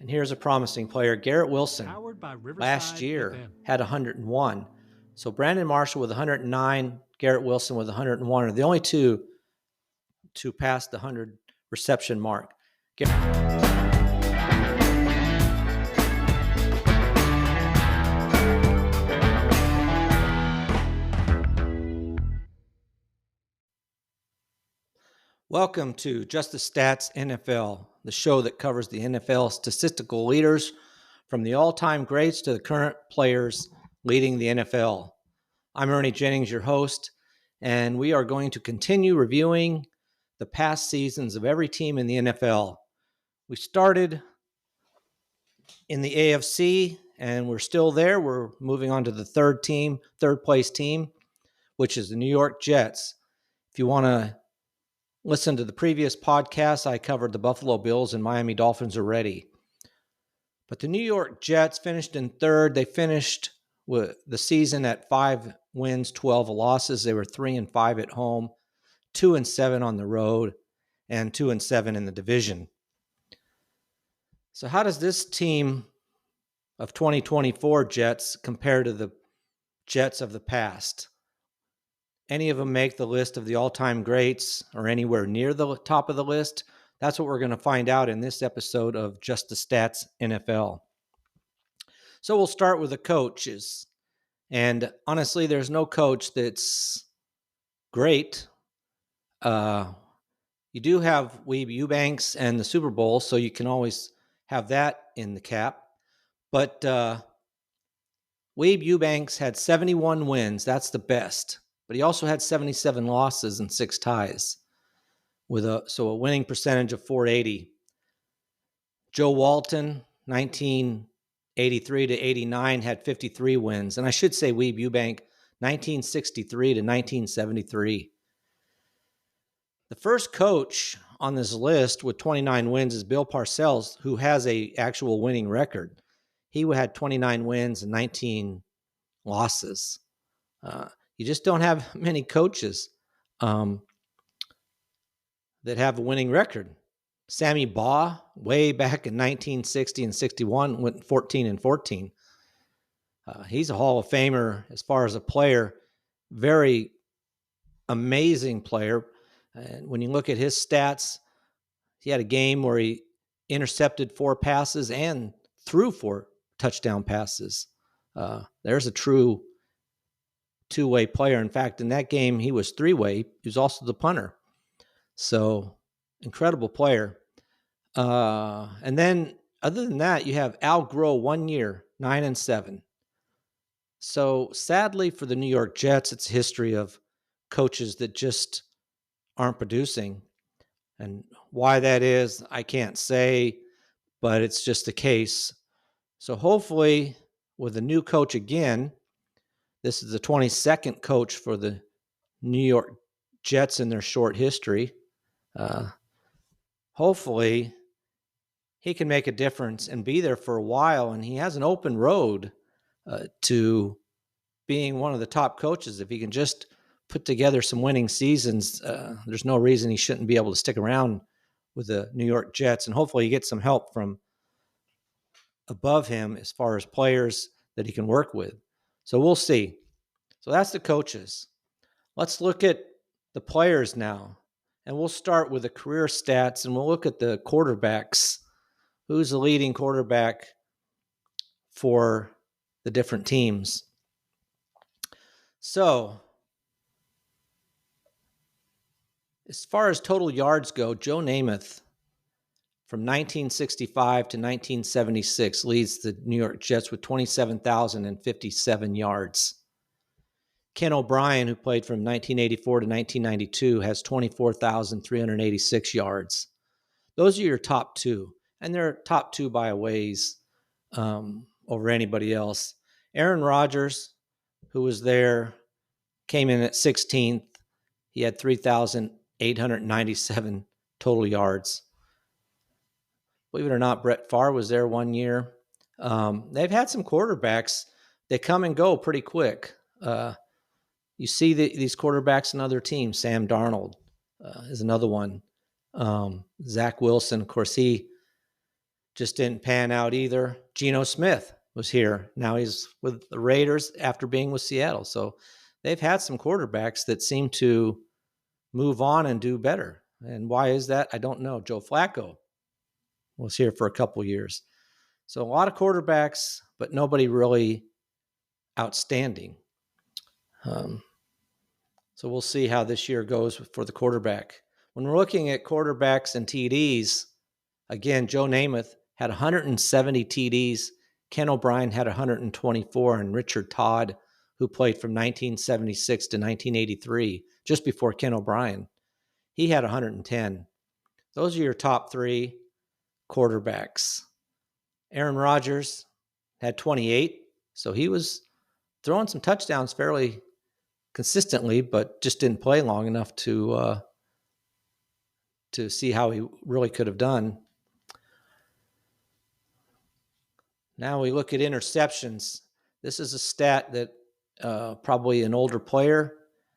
And here's a promising player, Garrett Wilson. Powered by Last Riverside year FM. had 101. So Brandon Marshall with 109, Garrett Wilson with 101 are the only two to pass the 100 reception mark. Welcome to Just the Stats NFL, the show that covers the NFL statistical leaders from the all-time greats to the current players leading the NFL. I'm Ernie Jennings, your host, and we are going to continue reviewing the past seasons of every team in the NFL. We started in the AFC, and we're still there. We're moving on to the third place team, which is the New York Jets. If you want to listen to the previous podcast, I covered the Buffalo Bills and Miami Dolphins already. But the New York Jets finished in third. They finished with the season at 5 wins, 12 losses. They were 3-5 at home, 2-7 on the road, and 2-7 in the division. So how does this team of 2024 Jets compare to the Jets of the past? Any of them make the list of the all-time greats or anywhere near the top of the list? That's what we're going to find out in this episode of Just the Stats NFL. So we'll start with the coaches. And honestly, there's no coach that's great. You do have Weeb Eubanks and the Super Bowl, so you can always have that in the cap. But Weeb Eubanks had 71 wins. That's the best. But he also had 77 losses and 6 ties, with a winning percentage of .480. Joe Walton, 1983 to 89, had 53 wins. And I should say Weeb Eubank, 1963 to 1973. The first coach on this list with 29 wins is Bill Parcells, who has a actual winning record. He had 29 wins and 19 losses. You just don't have many coaches that have a winning record. Sammy Baugh, way back in 1960 and 61, went 14-14. He's a Hall of Famer as far as a player. Very amazing player. And when you look at his stats, he had a game where he intercepted 4 passes and threw 4 touchdown passes. There's a true two-way player. In fact, in that game, he was 3-way. He was also the punter. So, incredible player. And then, other than that, you have Al Groh, 1 year, 9-7. So, sadly for the New York Jets, it's a history of coaches that just aren't producing. And why that is, I can't say, but it's just the case. So, hopefully, with a new coach again, this is the 22nd coach for the New York Jets in their short history. Hopefully, he can make a difference and be there for a while. And he has an open road to being one of the top coaches. If he can just put together some winning seasons, there's no reason he shouldn't be able to stick around with the New York Jets. And hopefully, he gets some help from above him as far as players that he can work with. So we'll see. So that's the coaches. Let's look at the players now. And we'll start with the career stats, and we'll look at the quarterbacks. Who's the leading quarterback for the different teams? So, as far as total yards go, Joe Namath from 1965 to 1976 leads the New York Jets with 27,057 yards. Ken O'Brien, who played from 1984 to 1992, has 24,386 yards. Those are your top 2, and they're top 2 by a ways over anybody else. Aaron Rodgers, who was there, came in at 16th. He had 3,897 total yards. Believe it or not, Brett Favre was there 1 year. They've had some quarterbacks. They come and go pretty quick. You see these quarterbacks in other teams. Sam Darnold is another one. Zach Wilson, of course, he just didn't pan out either. Geno Smith was here. Now he's with the Raiders after being with Seattle. So they've had some quarterbacks that seem to move on and do better. And why is that? I don't know. Joe Flacco was here for a couple years. So a lot of quarterbacks, but nobody really outstanding. So we'll see how this year goes for the quarterback. When we're looking at quarterbacks and TDs, again, Joe Namath had 170 TDs. Ken O'Brien had 124, and Richard Todd, who played from 1976 to 1983, just before Ken O'Brien, he had 110. Those are your top three quarterbacks. Aaron Rodgers had 28, so he was throwing some touchdowns fairly consistently, but just didn't play long enough to see how he really could have done. Now we look at interceptions. This is a stat that probably an older player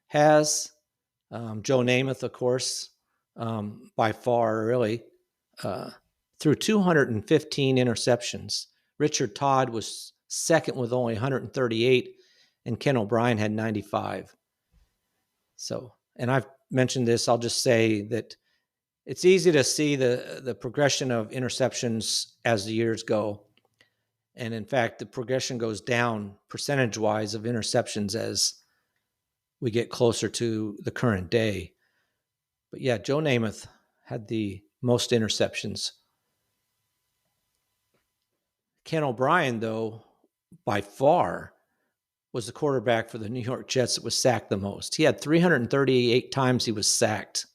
has. Joe Namath, of course, by far, really, threw 215 interceptions. Richard Todd was second with only 138, and Ken O'Brien had 95. So, and I've mentioned this, I'll just say that it's easy to see the progression of interceptions as the years go. And in fact, the progression goes down percentage-wise of interceptions as we get closer to the current day. But yeah, Joe Namath had the most interceptions. Ken O'Brien, though, by far, was the quarterback for the New York Jets that was sacked the most. He had 338 times he was sacked.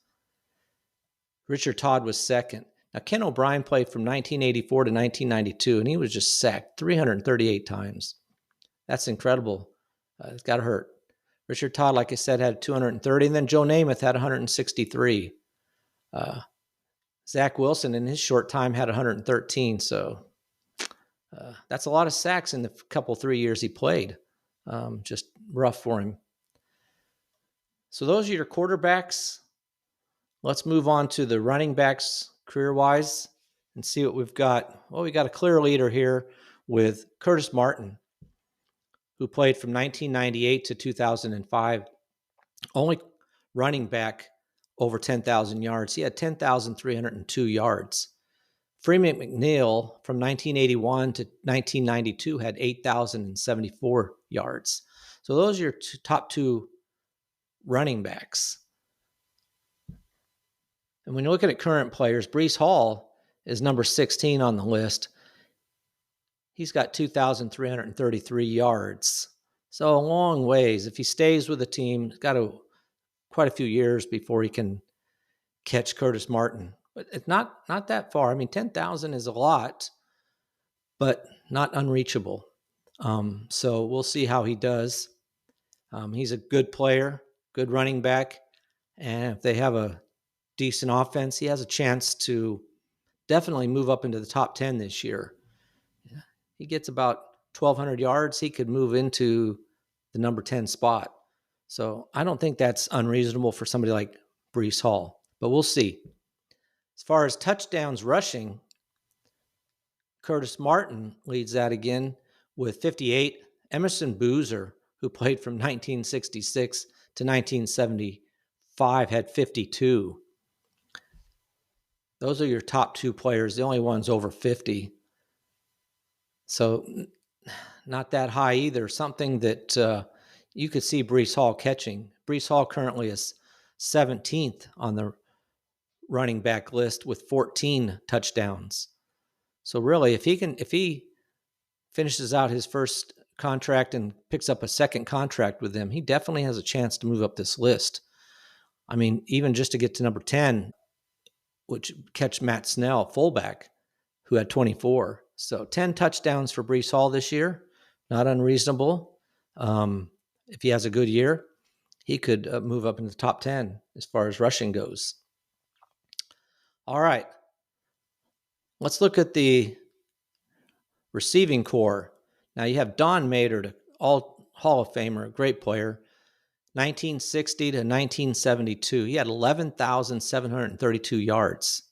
Richard Todd was second. Now, Ken O'Brien played from 1984 to 1992, and he was just sacked 338 times. That's incredible. It's got to hurt. Richard Todd, like I said, had 230, and then Joe Namath had 163. Zach Wilson, in his short time, had 113, so that's a lot of sacks in the couple, 3 years he played. Just rough for him. So those are your quarterbacks. Let's move on to the running backs career-wise and see what we've got. Well, we got a clear leader here with Curtis Martin, who played from 1998 to 2005. Only running back over 10,000 yards. He had 10,302 yards. Freeman McNeil from 1981 to 1992 had 8,074 yards. So those are your top two running backs. And when you look at current players, Breece Hall is number 16 on the list. He's got 2,333 yards. So a long ways. If he stays with the team, he's got quite a few years before he can catch Curtis Martin. But it's not that far. I mean, 10,000 is a lot, but not unreachable. So we'll see how he does. He's a good player, good running back. And if they have a decent offense, he has a chance to definitely move up into the top 10 this year. He gets about 1,200 yards. He could move into the number 10 spot. So I don't think that's unreasonable for somebody like Breece Hall, but we'll see. As far as touchdowns rushing, Curtis Martin leads that again with 58. Emerson Boozer, who played from 1966 to 1975, had 52. Those are your top two players, the only ones over 50. So not that high either. Something that you could see Breece Hall catching. Breece Hall currently is 17th on the running back list with 14 touchdowns. So really, if he finishes out his first contract and picks up a second contract with them, he definitely has a chance to move up this list. I mean, even just to get to number 10, which catch Matt Snell, fullback, who had 24. So 10 touchdowns for Breece Hall this year, not unreasonable. If he has a good year, he could move up into the top 10 as far as rushing goes. All right. Let's look at the receiving core. Now you have Don Maynard, all Hall of Famer, a great player. 1960 to 1972, he had 11,732 yards.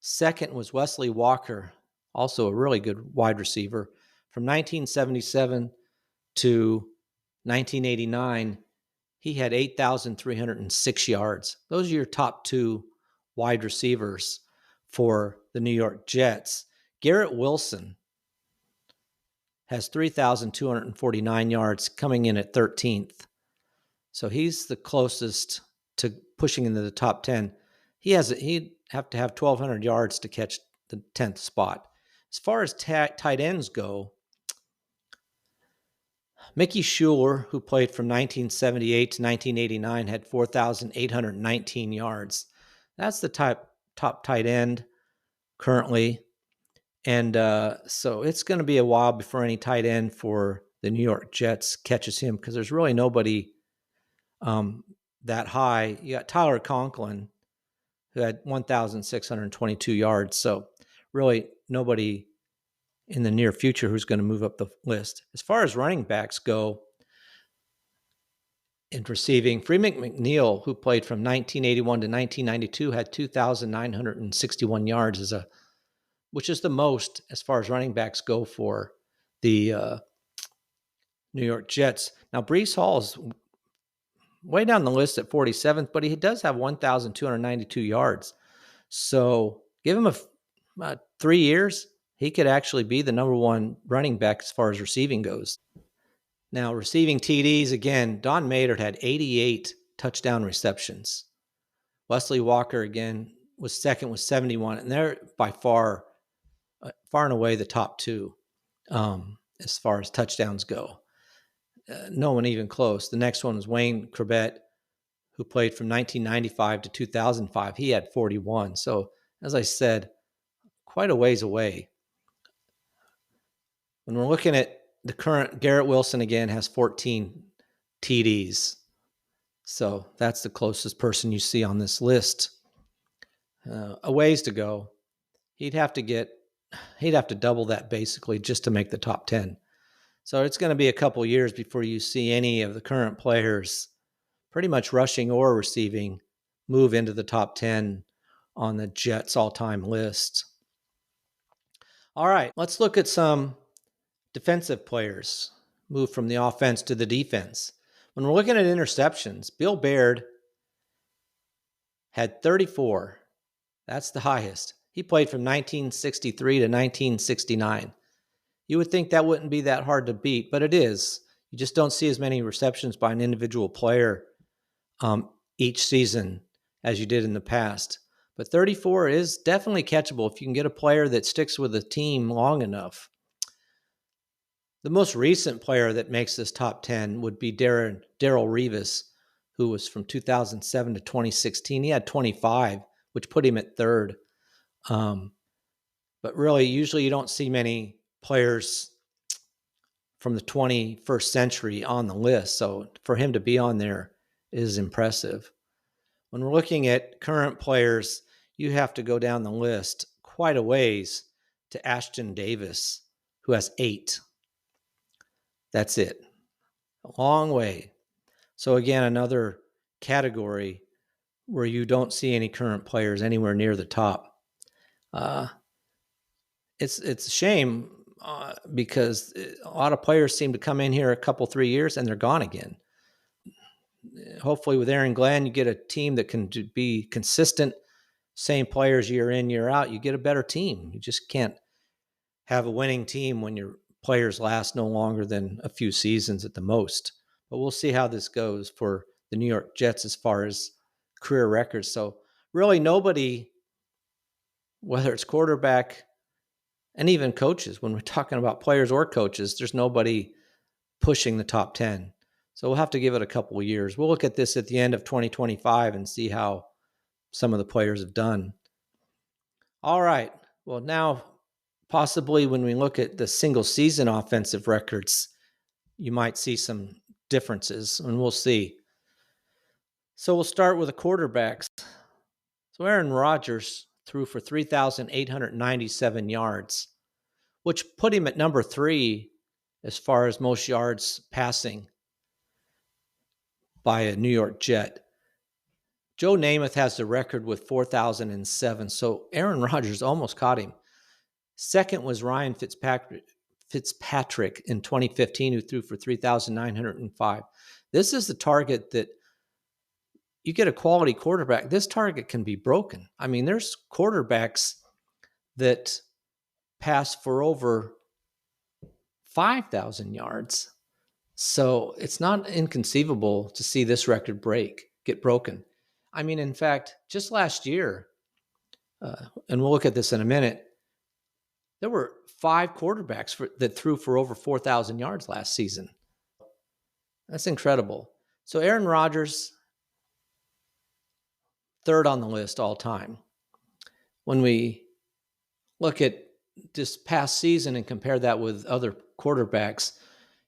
Second was Wesley Walker, also a really good wide receiver. From 1977 to 1989, he had 8,306 yards. Those are your top two wide receivers for the New York Jets. Garrett Wilson has 3,249 yards, coming in at 13th. So he's the closest to pushing into the top 10. He'd have to have 1,200 yards to catch the 10th spot. As far as tight ends go, Mickey Schuler, who played from 1978 to 1989, had 4,819 yards. That's the top tight end currently. And so it's going to be a while before any tight end for the New York Jets catches him, because there's really nobody that high. You got Tyler Conklin, who had 1,622 yards. So really nobody in the near future who's going to move up the list. As far as running backs go, in receiving, Freeman McNeil, who played from 1981 to 1992, had 2,961 yards, which is the most as far as running backs go for the New York Jets. Now, Breece Hall is way down the list at 47th, but he does have 1,292 yards. So give him a 3 years, he could actually be the number one running back as far as receiving goes. Now, receiving TDs, again, Don Maynard had 88 touchdown receptions. Wesley Walker, again, was second with 71, and they're by far and away the top two as far as touchdowns go. No one even close. The next one was Wayne Corbett, who played from 1995 to 2005. He had 41. So, as I said, quite a ways away. When we're looking at the current, Garrett Wilson, again, has 14 TDs. So that's the closest person you see on this list. A ways to go. He'd have to double that basically just to make the top 10. So it's going to be a couple years before you see any of the current players, pretty much rushing or receiving, move into the top 10 on the Jets all-time list. All right, let's look at some defensive players, move from the offense to the defense. When we're looking at interceptions, Bill Baird had 34. That's the highest. He played from 1963 to 1969. You would think that wouldn't be that hard to beat, but it is. You just don't see as many receptions by an individual player each season as you did in the past. But 34 is definitely catchable if you can get a player that sticks with a team long enough. The most recent player that makes this top 10 would be Darrelle Revis, who was from 2007 to 2016. He had 25, which put him at third. But really, usually you don't see many players from the 21st century on the list. So for him to be on there is impressive. When we're looking at current players, you have to go down the list quite a ways to Ashton Davis, who has 8. That's it. A long way. So again, another category where you don't see any current players anywhere near the top. It's a shame because a lot of players seem to come in here a couple, 3 years and they're gone again. Hopefully with Aaron Glenn, you get a team that can be consistent, same players year in, year out. You get a better team. You just can't have a winning team when your players last no longer than a few seasons at the most. But we'll see how this goes for the New York Jets as far as career records. So really nobody, whether it's quarterback and even coaches, when we're talking about players or coaches, there's nobody pushing the top 10. So we'll have to give it a couple of years. We'll look at this at the end of 2025 and see how some of the players have done. All right. Well, now possibly when we look at the single season offensive records, you might see some differences, and we'll see. So we'll start with the quarterbacks. So Aaron Rodgers threw for 3,897 yards, which put him at number 3 as far as most yards passing by a New York Jet. Joe Namath has the record with 4,007, so Aaron Rodgers almost caught him. Second was Ryan Fitzpatrick in 2015, who threw for 3,905. This is the target that you get a quality quarterback. This target can be broken. I mean, there's quarterbacks that pass for over 5,000 yards. So it's not inconceivable to see this record get broken. I mean, in fact, just last year, and we'll look at this in a minute, there were 5 quarterbacks that threw for over 4,000 yards last season. That's incredible. So Aaron Rodgers, third on the list all time. When we look at this past season and compare that with other quarterbacks,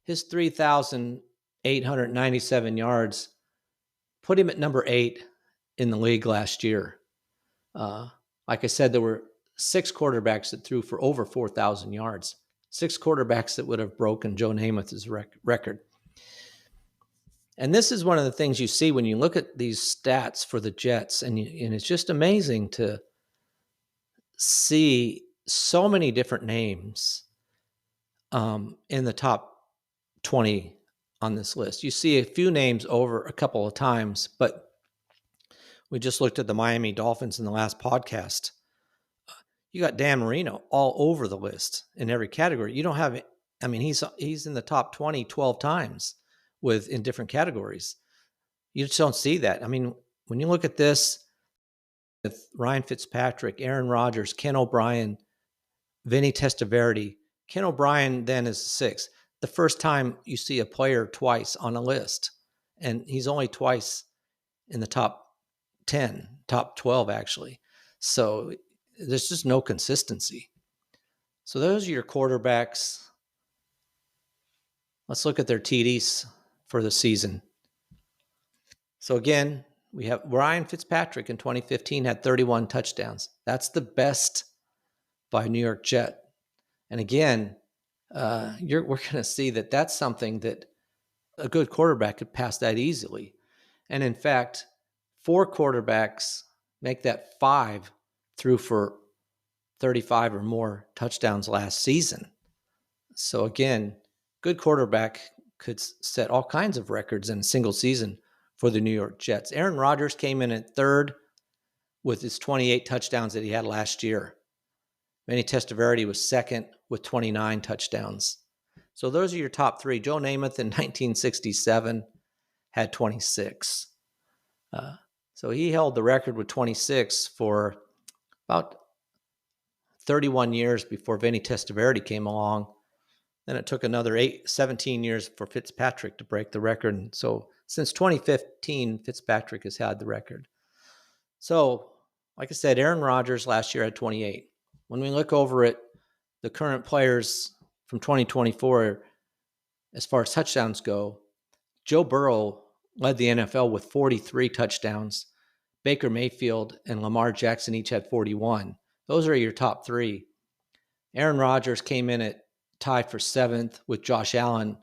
his 3,897 yards put him at number 8 in the league last year. Like I said, there were 6 quarterbacks that threw for over 4,000 yards, 6 quarterbacks that would have broken Joe Namath's record. And this is one of the things you see when you look at these stats for the Jets, and it's just amazing to see so many different names in the top 20 on this list. You see a few names over a couple of times, but we just looked at the Miami Dolphins in the last podcast. You got Dan Marino all over the list in every category. You don't have, I mean, he's in the top 20 12 times in different categories. You just don't see that. I mean, when you look at this with Ryan Fitzpatrick, Aaron Rodgers, Ken O'Brien, Vinny Testaverde, Ken O'Brien then is 6th. The first time you see a player twice on a list, and he's only twice in the top 10, top 12 actually. So there's just no consistency. So those are your quarterbacks. Let's look at their TDs for the season. So again, we have Ryan Fitzpatrick in 2015 had 31 touchdowns. That's the best by a New York Jet. And again, we're going to see that that's something that a good quarterback could pass that easily. And in fact, 4 quarterbacks make that 5 threw for 35 or more touchdowns last season. So again, good quarterback could set all kinds of records in a single season for the New York Jets. Aaron Rodgers came in at 3rd with his 28 touchdowns that he had last year. Vinny Testaverde was 2nd with 29 touchdowns. So those are your top 3. Joe Namath in 1967 had 26. So he held the record with 26 for about 31 years before Vinny Testaverde came along. Then it took another 17 years for Fitzpatrick to break the record. And so since 2015, Fitzpatrick has had the record. So, like I said, Aaron Rodgers last year had 28. When we look over at the current players from 2024, as far as touchdowns go, Joe Burrow led the NFL with 43 touchdowns. Baker Mayfield and Lamar Jackson each had 41. Those are your top 3. Aaron Rodgers came in at tied for 7th with Josh Allen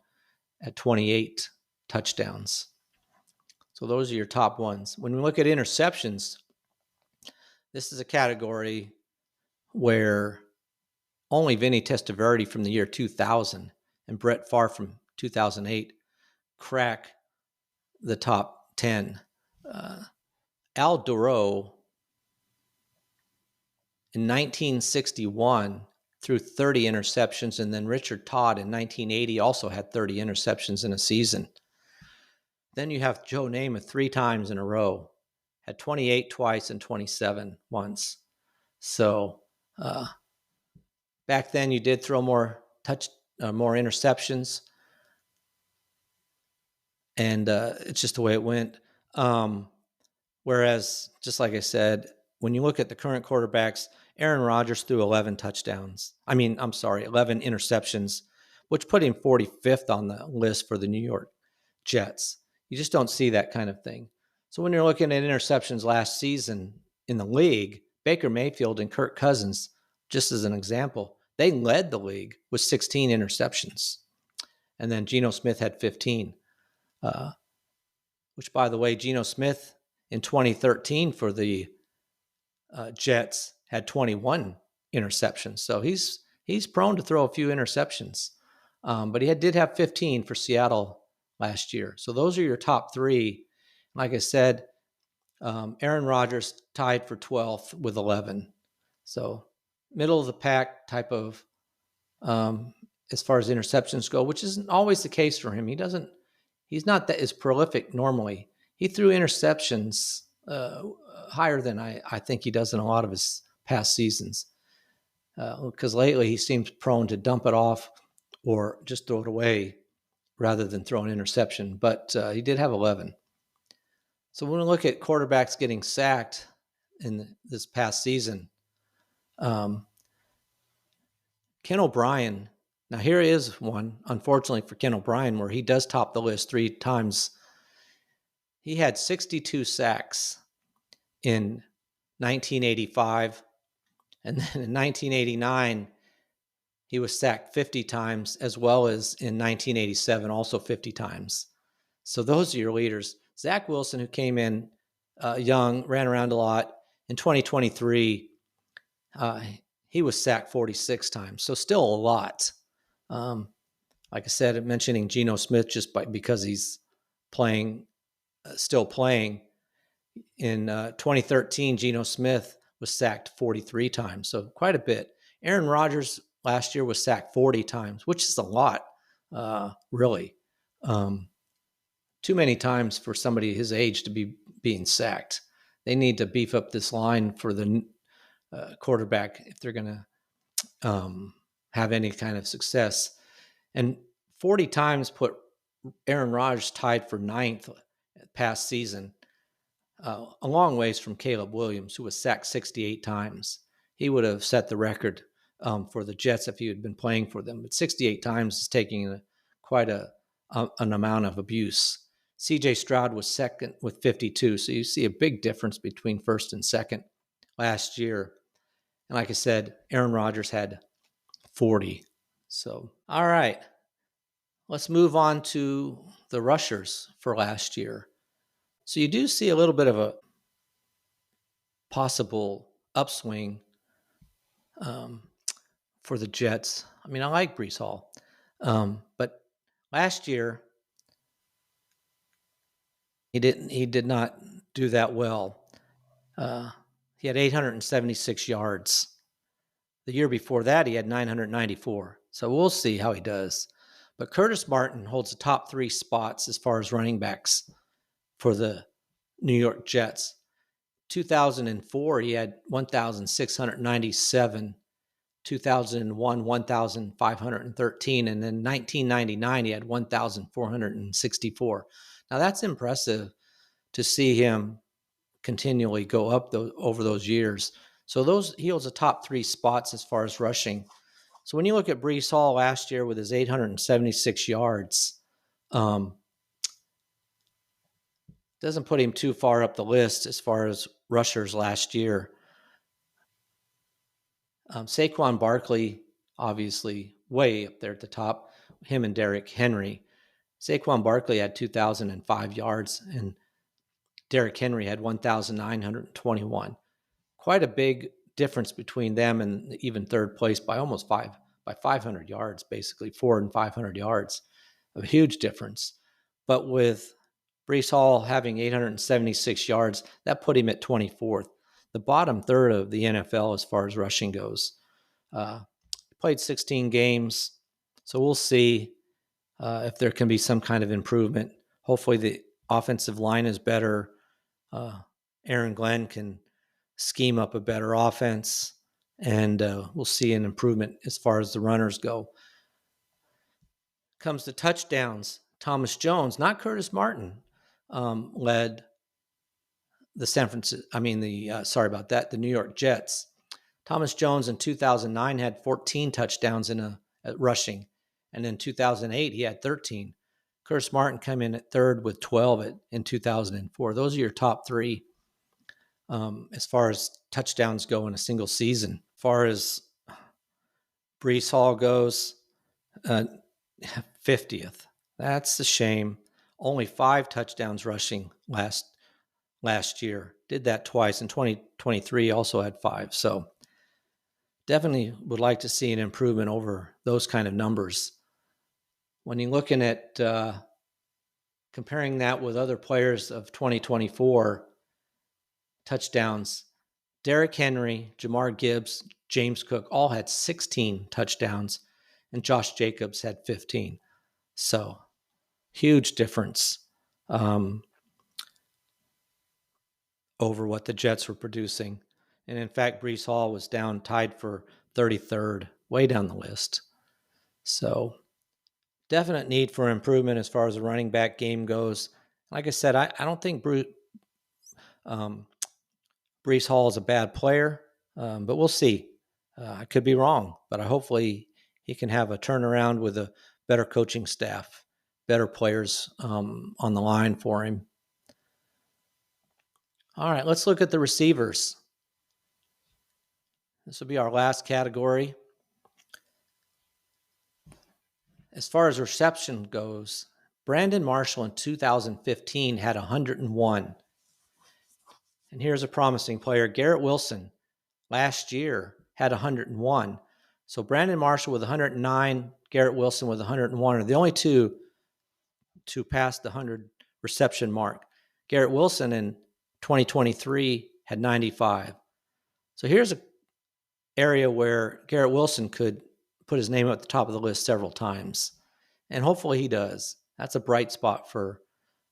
at 28 touchdowns. So those are your top ones. When we look at interceptions, this is a category where only Vinny Testaverde from the year 2000 and Brett Favre from 2008 crack the top 10. Al Duro in 1961 threw 30 interceptions, and then Richard Todd in 1980 also had 30 interceptions in a season. Then you have Joe Namath 3 times in a row, had 28 twice and 27 once. So back then you did throw more interceptions, and it's just the way it went. Whereas, just like I said, when you look at the current quarterbacks, Aaron Rodgers threw 11 interceptions, which put him 45th on the list for the New York Jets. You just don't see that kind of thing. So when you're looking at interceptions last season in the league, Baker Mayfield and Kirk Cousins, just as an example, they led the league with 16 interceptions. And then Geno Smith had 15, which, by the way, Geno Smith in 2013 for the Jets had 21 interceptions. So he's prone to throw a few interceptions. But he did have 15 for Seattle last year. So those are your top three. Like I said, Aaron Rodgers tied for 12th with 11. So middle of the pack type of as far as interceptions go, which isn't always the case for him. He's not that as prolific normally. He threw interceptions higher than I think he does in a lot of his past seasons. Because lately he seems prone to dump it off or just throw it away rather than throw an interception. But he did have 11. So when we look at quarterbacks getting sacked in this past season, Ken O'Brien. Now here is one, unfortunately for Ken O'Brien, where he does top the list 3 times. He had 62 sacks in 1985, and then in 1989, he was sacked 50 times, as well as in 1987, also 50 times. So those are your leaders. Zach Wilson, who came in young, ran around a lot. In 2023, he was sacked 46 times, so still a lot. Like I said, mentioning Geno Smith just because he's still playing. In 2013, Geno Smith was sacked 43 times, so quite a bit. Aaron Rodgers last year was sacked 40 times, which is a lot, really. Too many times for somebody his age to be being sacked. They need to beef up this line for the quarterback if they're going to have any kind of success. And 40 times put Aaron Rodgers tied for 9th past season, a long ways from Caleb Williams, who was sacked 68 times. He would have set the record for the Jets if he had been playing for them. But 68 times is taking quite an amount of abuse. C.J. Stroud was second with 52. So you see a big difference between first and second last year. And like I said, Aaron Rodgers had 40. So, all right. Let's move on to the rushers for last year. So you do see a little bit of a possible upswing for the Jets. I mean, I like Breece Hall. But last year, he did not do that well. He had 876 yards. The year before that, he had 994. So we'll see how he does. But Curtis Martin holds the top 3 spots as far as running backs for the New York Jets. 2004, he had 1,697. 2001, 1,513. And then 1999, he had 1,464. Now, that's impressive to see him continually go up over those years. So he holds the top 3 spots as far as rushing. So when you look at Breece Hall last year with his 876 yards, doesn't put him too far up the list as far as rushers last year. Saquon Barkley, obviously, way up there at the top, him and Derrick Henry. Saquon Barkley had 2,005 yards, and Derrick Henry had 1,921. Quite a big difference between them and even third place by almost 500 yards, basically 400 and 500 yards. A huge difference. But with Breece Hall having 876 yards, that put him at 24th. The bottom third of the NFL as far as rushing goes. Played 16 games, so we'll see if there can be some kind of improvement. Hopefully the offensive line is better. Aaron Glenn can scheme up a better offense, and we'll see an improvement as far as the runners go. Comes to touchdowns. Thomas Jones, not Curtis Martin, led the New York Jets. Thomas Jones in 2009 had 14 touchdowns at rushing, and in 2008 he had 13. Curtis Martin came in at third with 12 in 2004. Those are your top 3 as far as touchdowns go in a single season. As far as Breece Hall goes, 50th. That's a shame. Only 5 touchdowns rushing last year. Did that twice. In 2023, also had 5. So definitely would like to see an improvement over those kind of numbers. When you're looking at comparing that with other players of 2024 touchdowns, Derrick Henry, Jamar Gibbs, James Cook all had 16 touchdowns, and Josh Jacobs had 15. So huge difference over what the Jets were producing. And in fact, Breece Hall was tied for 33rd, way down the list. So definite need for improvement as far as the running back game goes. Like I said, I don't think Breece Hall is a bad player, but we'll see. I could be wrong, but hopefully he can have a turnaround with a better coaching staff, better players on the line for him. All right, let's look at the receivers. This will be our last category. As far as reception goes, Brandon Marshall in 2015 had 101. And here's a promising player. Garrett Wilson last year had 101. So Brandon Marshall with 109, Garrett Wilson with 101 are the only two to pass the 100 reception mark. Garrett Wilson in 2023 had 95. So here's an area where Garrett Wilson could put his name at the top of the list several times. And hopefully he does. That's a bright spot for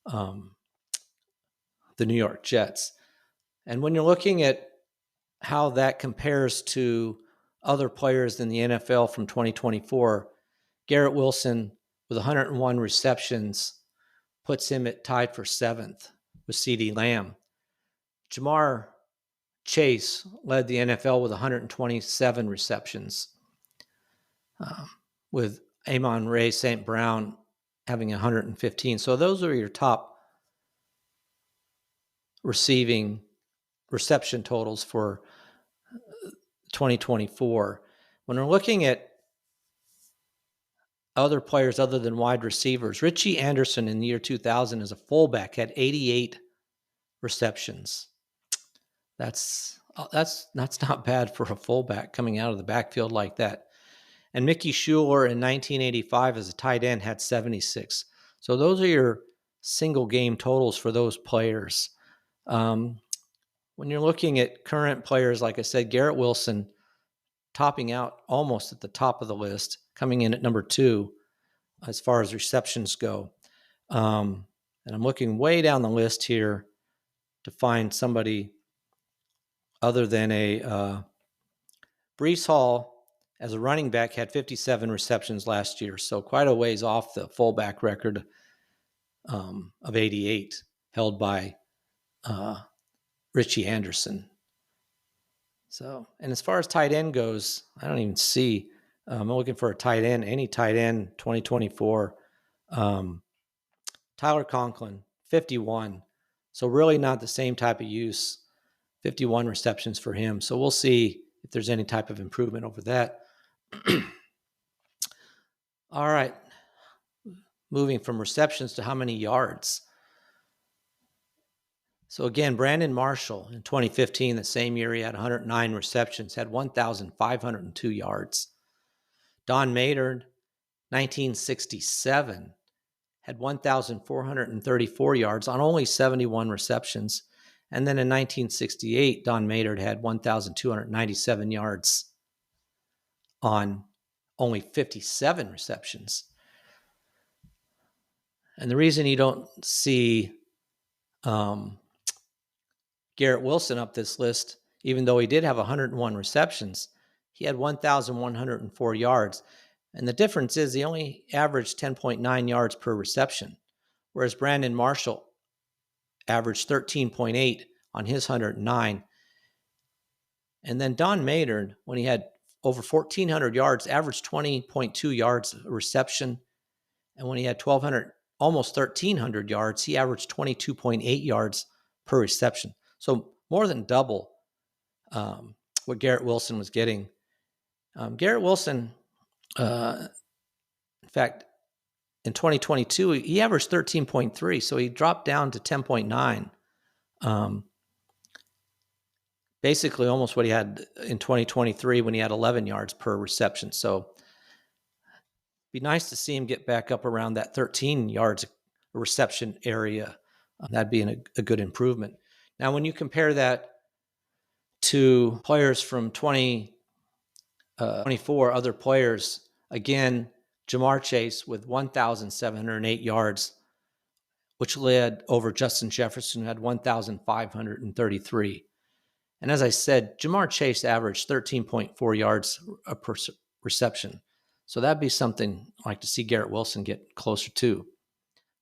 the New York Jets. And when you're looking at how that compares to other players in the NFL from 2024, Garrett Wilson with 101 receptions puts him tied for 7th with CeeDee Lamb. Jamar Chase led the NFL with 127 receptions, with Amon-Ra St. Brown having 115. So those are your top reception totals for 2024. When we're looking at other players other than wide receivers, Richie Anderson in the year 2000 as a fullback had 88 receptions. That's not bad for a fullback coming out of the backfield like that. And Mickey Schuler in 1985 as a tight end had 76. So those are your single game totals for those players. When you're looking at current players, like I said, Garrett Wilson topping out almost at the top of the list, coming in at number 2 as far as receptions go. And I'm looking way down the list here to find somebody other than a Breece Hall as a running back had 57 receptions last year, so quite a ways off the fullback record of 88 held by Richie Anderson. So, and as far as tight end goes, I don't even see. I'm looking for a tight end, any tight end, 2024. Tyler Conklin, 51. So really not the same type of use. 51 receptions for him. So we'll see if there's any type of improvement over that. All right. Moving from receptions to how many yards. So again, Brandon Marshall in 2015, the same year, he had 109 receptions, had 1,502 yards. Don Maynard, 1967, had 1,434 yards on only 71 receptions. And then in 1968, Don Maynard had 1,297 yards on only 57 receptions. And the reason you don't see Garrett Wilson up this list, even though he did have 101 receptions, he had 1,104 yards. And the difference is he only averaged 10.9 yards per reception, whereas Brandon Marshall averaged 13.8 on his 109. And then Don Maynard, when he had over 1,400 yards, averaged 20.2 yards a reception. And when he had almost 1,300 yards, he averaged 22.8 yards per reception. So more than double what Garrett Wilson was getting. Garrett Wilson, in fact, in 2022, he averaged 13.3, so he dropped down to 10.9. basically almost what he had in 2023 when he had 11 yards per reception. So be nice to see him get back up around that 13 yards reception area. That'd be a good improvement. Now, when you compare that to players from 2024, other players, again, Jamar Chase with 1,708 yards, which led over Justin Jefferson, who had 1,533. And as I said, Jamar Chase averaged 13.4 yards per reception. So that'd be something I'd like to see Garrett Wilson get closer to.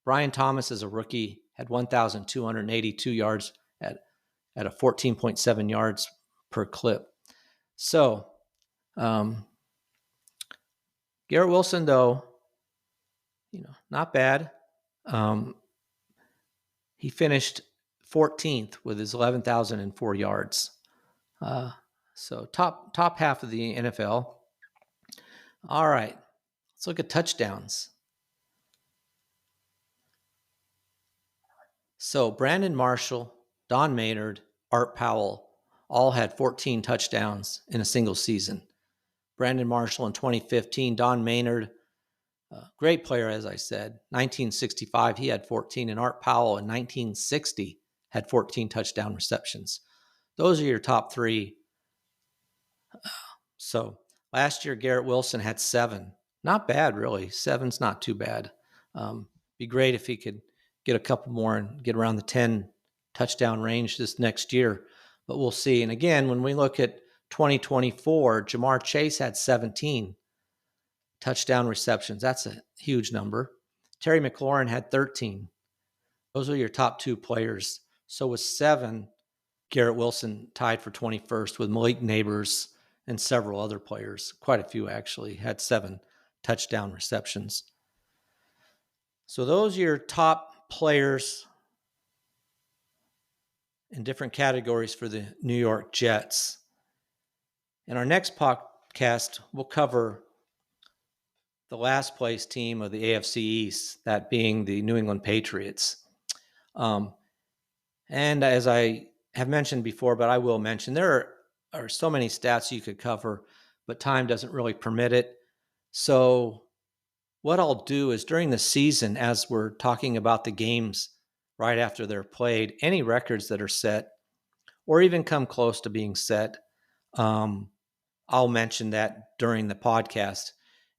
Brian Thomas, as a rookie, had 1,282 yards at a 14.7 yards per clip. So Garrett Wilson, though, not bad. He finished 14th with his 11,004 yards. So top half of the NFL. All right, let's look at touchdowns. So Brandon Marshall, Don Maynard, Art Powell all had 14 touchdowns in a single season. Brandon Marshall in 2015, Don Maynard, great player, as I said, 1965, he had 14, and Art Powell in 1960 had 14 touchdown receptions. Those are your top three. So last year, Garrett Wilson had 7. Not bad, really. 7's not too bad. Be great if he could get a couple more and get around the 10 touchdown range this next year, but we'll see. And again, when we look at 2024, Jamar Chase had 17 touchdown receptions. That's a huge number. Terry McLaurin had 13. Those are your top 2 players. So with 7, Garrett Wilson tied for 21st with Malik Neighbors and several other players. Quite a few actually had 7 touchdown receptions. So those are your top players in different categories for the New York Jets. In our next podcast, we'll cover the last place team of the AFC East, that being the New England Patriots. And as I have mentioned before, but I will mention, there are so many stats you could cover, but time doesn't really permit it. So what I'll do is during the season, as we're talking about the games right after they're played, any records that are set or even come close to being set, I'll mention that during the podcast.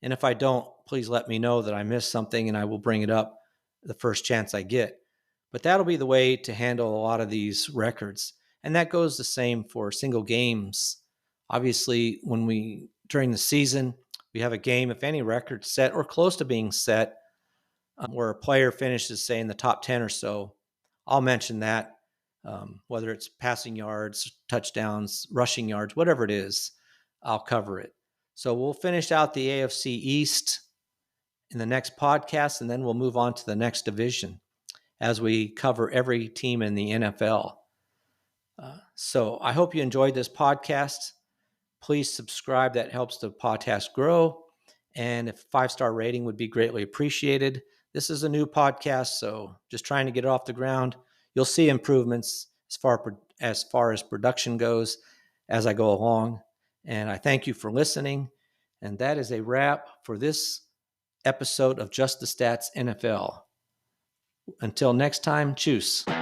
And if I don't, please let me know that I missed something and I will bring it up the first chance I get. But that'll be the way to handle a lot of these records. And that goes the same for single games. Obviously, during the season, we have a game, if any record set or close to being set, where a player finishes, say, in the top 10 or so, I'll mention that, whether it's passing yards, touchdowns, rushing yards, whatever it is, I'll cover it. So we'll finish out the AFC East in the next podcast, and then we'll move on to the next division as we cover every team in the NFL. So I hope you enjoyed this podcast. Please subscribe. That helps the podcast grow. And if 5-star rating would be greatly appreciated. This is a new podcast, so just trying to get it off the ground. You'll see improvements as far as production goes as I go along. And I thank you for listening. And that is a wrap for this episode of Just the Stats NFL. Until next time, tschüss.